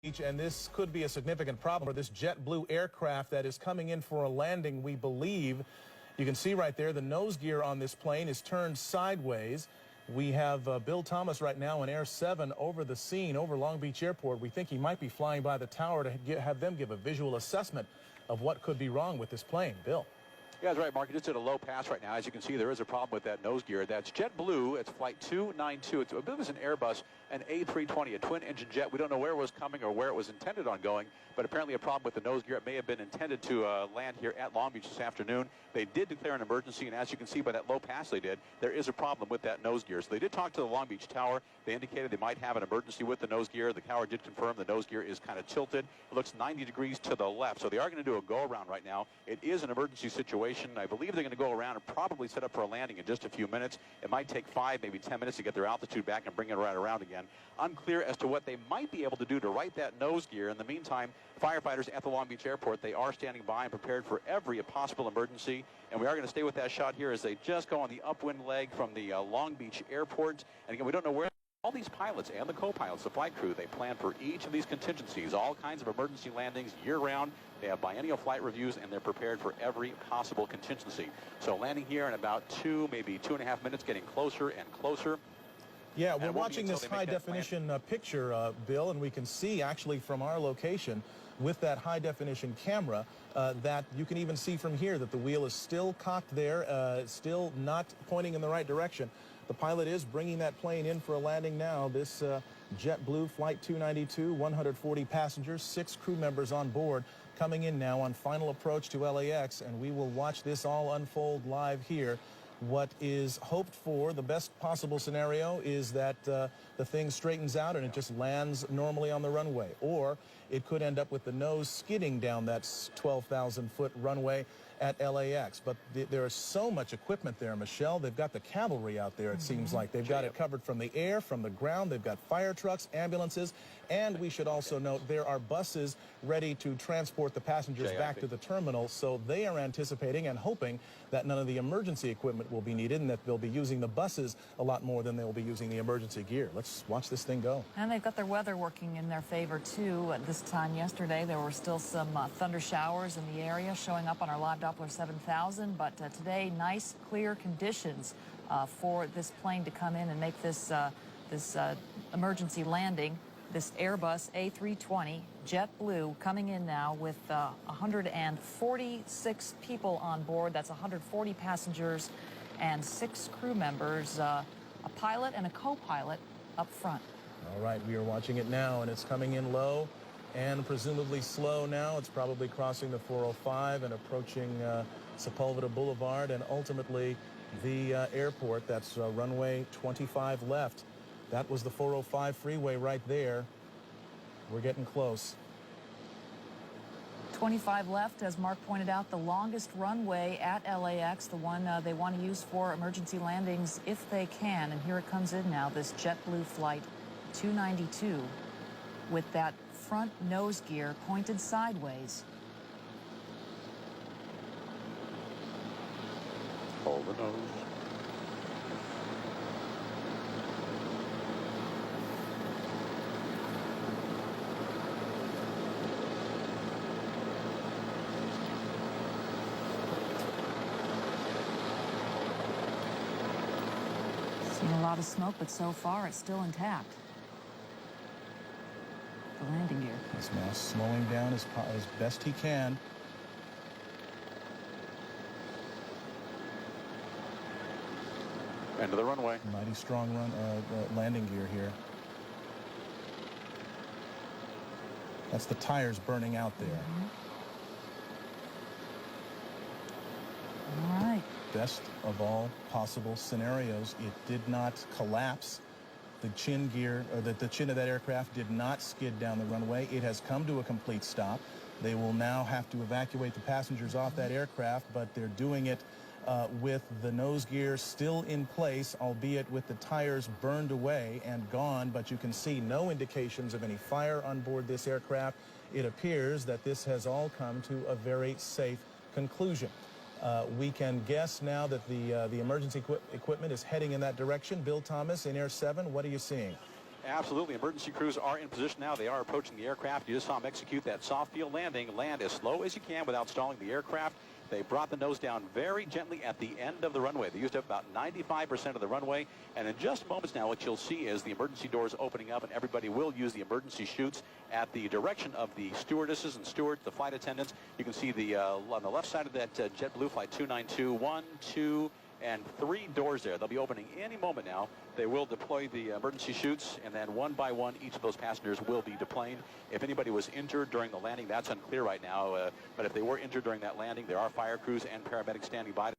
And this could be a significant problem for this JetBlue aircraft that is coming in for a landing, we believe. You can see right there the nose gear on this plane is turned sideways. We have Bill Thomas right now in Air 7 over the scene, over Long Beach Airport. We think he might be flying by the tower to have them give a visual assessment of what could be wrong with this plane. Bill. Yeah, that's right, Mark. It's at a low pass right now. As you can see, there is a problem with that nose gear. That's JetBlue. It's Flight 292. It's a bit of an Airbus, an A320, a twin-engine jet. We don't know where it was coming or where it was intended on going, but apparently a problem with the nose gear. It may have been intended to land here at Long Beach this afternoon. They did declare an emergency, and as you can see by that low pass they did, there is a problem with that nose gear. So they did talk to the Long Beach Tower. They indicated they might have an emergency with the nose gear. The tower did confirm the nose gear is kind of tilted. It looks 90 degrees to the left, so they are going to do a go-around right now. It is an emergency situation. I believe they're going to go around and probably set up for a landing in just a few minutes. It might take 5, maybe 10 minutes to get their altitude back and bring it right around again. Unclear as to what they might be able to do to right that nose gear. In the meantime, firefighters at the Long Beach Airport, they are standing by and prepared for every possible emergency. And we are going to stay with that shot here as they just go on the upwind leg from the Long Beach Airport. And again, we don't know where all these pilots and the co-pilots, the flight crew, they plan for each of these contingencies, all kinds of emergency landings year-round. They have biennial flight reviews, and they're prepared for every possible contingency. So landing here in about 2, maybe 2.5 minutes, getting closer and closer. Yeah, we're watching this high-definition picture, Bill, and we can see actually from our location with that high-definition camera that you can even see from here that the wheel is still cocked there, still not pointing in the right direction. The pilot is bringing that plane in for a landing now. This JetBlue Flight 292, 140 passengers, 6 crew members on board, coming in now on final approach to LAX, and we will watch this all unfold live here. What is hoped for, the best possible scenario, is that the thing straightens out and it just lands normally on the runway. Or it could end up with the nose skidding down that 12,000-foot runway at LAX. But there is so much equipment there, Michelle. They've got the cavalry out there, it seems like. They've got it covered from the air, from the ground. They've got fire trucks, ambulances, and we should also note there are buses ready to transport the passengers back to the terminal. So they are anticipating and hoping that none of the emergency equipment will be needed and that they'll be using the buses a lot more than they'll be using the emergency gear. Let's watch this thing go. And they've got their weather working in their favor, too. At this time yesterday, there were still some thunder showers in the area showing up on our live Doppler 7000, but today, nice, clear conditions for this plane to come in and make this emergency landing. This Airbus A320 JetBlue coming in now with 146 people on board. That's 140 passengers and 6 crew members, a pilot and a co-pilot up front. All right, we are watching it now, and it's coming in low and presumably slow now. It's probably crossing the 405 and approaching Sepulveda Boulevard and ultimately the airport. That's runway 25 left. That was the 405 freeway right there. We're getting close. 25 left, as Mark pointed out, the longest runway at LAX, the one they want to use for emergency landings if they can. And here it comes in now, this JetBlue Flight 292 with that front nose gear pointed sideways. Hold the nose. Seen a lot of smoke, but so far it's still intact. The landing gear. He's now slowing down as best he can. End of the runway. Mighty strong landing gear here. That's the tires burning out there. All right. Best of all possible scenarios, it did not collapse. The chin gear, or the chin of that aircraft did not skid down the runway. It has come to a complete stop. They will now have to evacuate the passengers off that aircraft, but they're doing it with the nose gear still in place, albeit with the tires burned away and gone, but you can see no indications of any fire on board this aircraft. It appears that this has all come to a very safe conclusion. We can guess now that the emergency equipment is heading in that direction. Bill Thomas in Air 7, what are you seeing? Absolutely. Emergency crews are in position now. They are approaching the aircraft. You just saw them execute that soft field landing. Land as slow as you can without stalling the aircraft. They brought the nose down very gently at the end of the runway. They used up about 95% of the runway. And in just moments now, what you'll see is the emergency doors opening up, and everybody will use the emergency chutes at the direction of the stewardesses and stewards, the flight attendants. You can see the on the left side of that JetBlue Flight 292, 1, 2, and 3 doors there. They'll be opening any moment now. They will deploy the emergency chutes, and then one by one, each of those passengers will be deplaned. If anybody was injured during the landing, that's unclear right now. But if they were injured during that landing, there are fire crews and paramedics standing by.